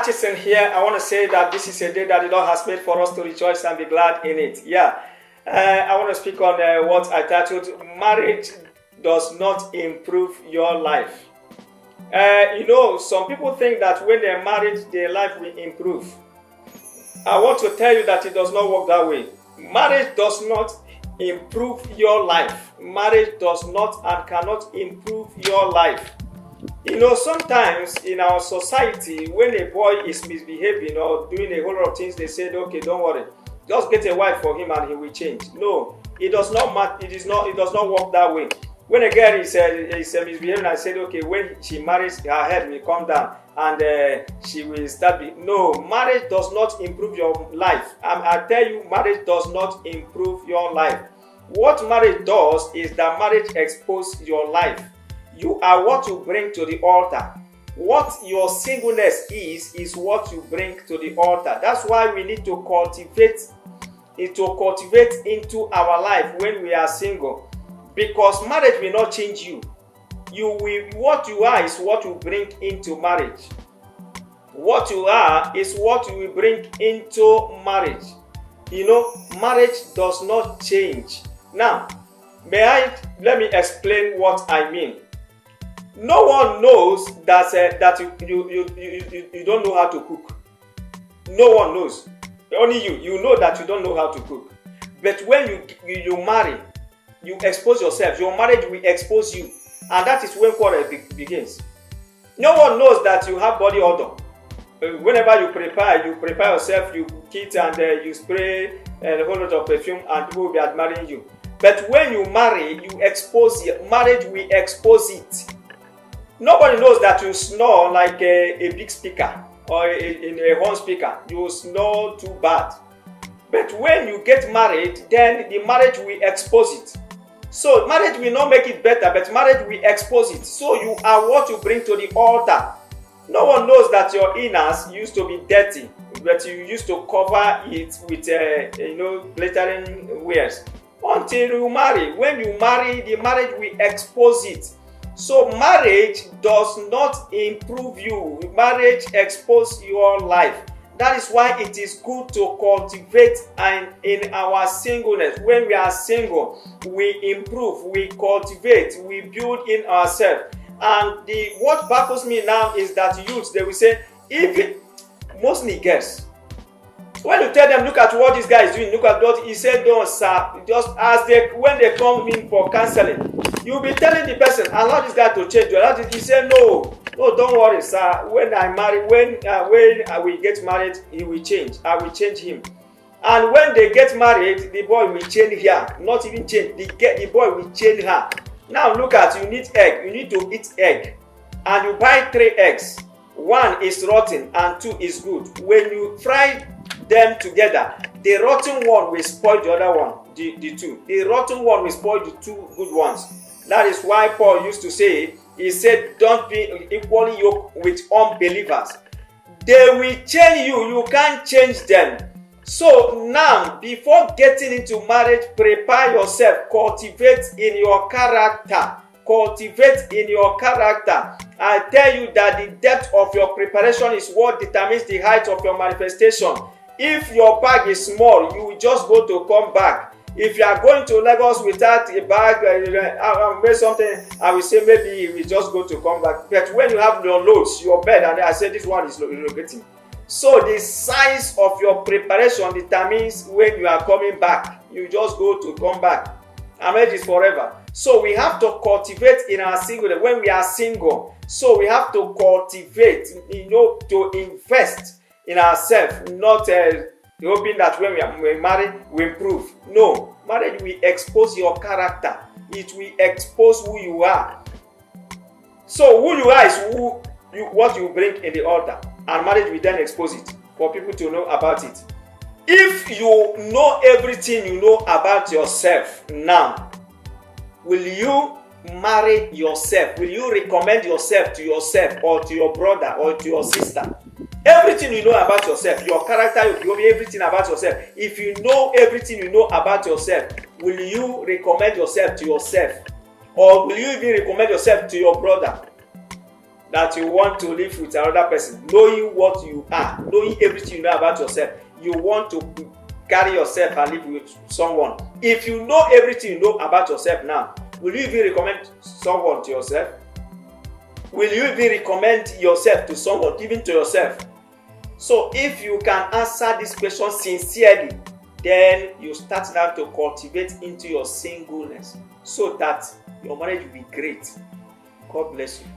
Atchison here. I want to say that this is a day that the Lord has made for us to rejoice and be glad in it. I want to speak on what I titled, Marriage Does Not Improve Your Life. Some people think that when they're married, their life will improve. I want to tell you that it does not work that way. Marriage does not improve your life. Marriage does not and cannot improve your life. Sometimes in our society, when a boy is misbehaving or doing a whole lot of things, they say, okay, don't worry, just get a wife for him and he will change. No, it does not matter. It does not work that way. When a girl is misbehaving, I said, okay, when she marries, her head will come down and she will start. No, marriage does not improve your life. I tell you, marriage does not improve your life. What marriage does is that marriage exposes your life. You are what you bring to the altar. What your singleness is what you bring to the altar. That's why we need to cultivate into our life when we are single. Because marriage will not change you. What you are is what you bring into marriage. What you are is what you will bring into marriage. Marriage does not change. Now, let me explain what I mean. No one knows that you don't know how to cook. No one knows. Only you. You know that you don't know how to cook. But when you marry, you expose yourself. Your marriage will expose you. And that is when quarrel begins. No one knows that you have body odor. Whenever you prepare yourself, you kit and you spray a whole lot of perfume and people will be admiring you. But when you marry, you expose it. Marriage will expose it. Nobody knows that you snore like a big speaker or in a horn speaker. You snore too bad. But when you get married, then the marriage will expose it. So marriage will not make it better, but marriage will expose it. So you are what you bring to the altar. No one knows that your inners used to be dirty, but you used to cover it with glittering wares. Until you marry. When you marry, the marriage will expose it. So marriage does not improve you. Marriage exposes your life. That is why it is good to cultivate and in our singleness. When we are single, we improve, we cultivate, we build in ourselves. And what baffles me now is that youths, they will say, even mostly girls, when you tell them, look at what this guy is doing, look at what he said, don't, sir. Just when they come in for counseling, you'll be telling the person, allow this guy to change. He said, no, don't worry, sir. When I marry, when we get married, he will change. I will change him. And when they get married, the boy will change her. Not even change. The boy will change her. Now look at, you need egg. You need to eat egg. And you buy 3 eggs. 1 is rotten and 2 is good. When you fry them together, the rotten one will spoil the other one, the 2. The rotten one will spoil the 2 good ones. That is why Paul used to say, he said, don't be equally yoked with unbelievers. They will change you. You can't change them. So now, before getting into marriage, prepare yourself. Cultivate in your character. Cultivate in your character. I tell you that the depth of your preparation is what determines the height of your manifestation. If your bag is small, you will just go to come back. If you are going to Lagos without a bag, I will say maybe you will just go to come back. But when you have your loads, your bed, and I say this one is relocating. So the size of your preparation determines when you are coming back. You just go to come back. Marriage is forever. So we have to cultivate in our single. When we are single, so we have to cultivate, to invest in ourselves, not hoping that when we marry, we improve. No, marriage will expose your character. It will expose who you are. So who you are is what you bring in the altar. And marriage will then expose it for people to know about it. If you know everything you know about yourself now, will you marry yourself? Will you recommend yourself to yourself or to your brother or to your sister? Everything you know about yourself, your character, you know everything about yourself. If you know everything you know about yourself, will you recommend yourself to yourself? Or will you even recommend yourself to your brother? that you want to live with another person, knowing what you are, knowing everything you know about yourself, you want to carry yourself and live with someone. If you know everything you know about yourself now, will you even recommend someone to yourself? Will you even recommend yourself to someone, even to yourself? So if you can answer this question sincerely, then you start now to cultivate into your singleness so that your marriage will be great. God bless you.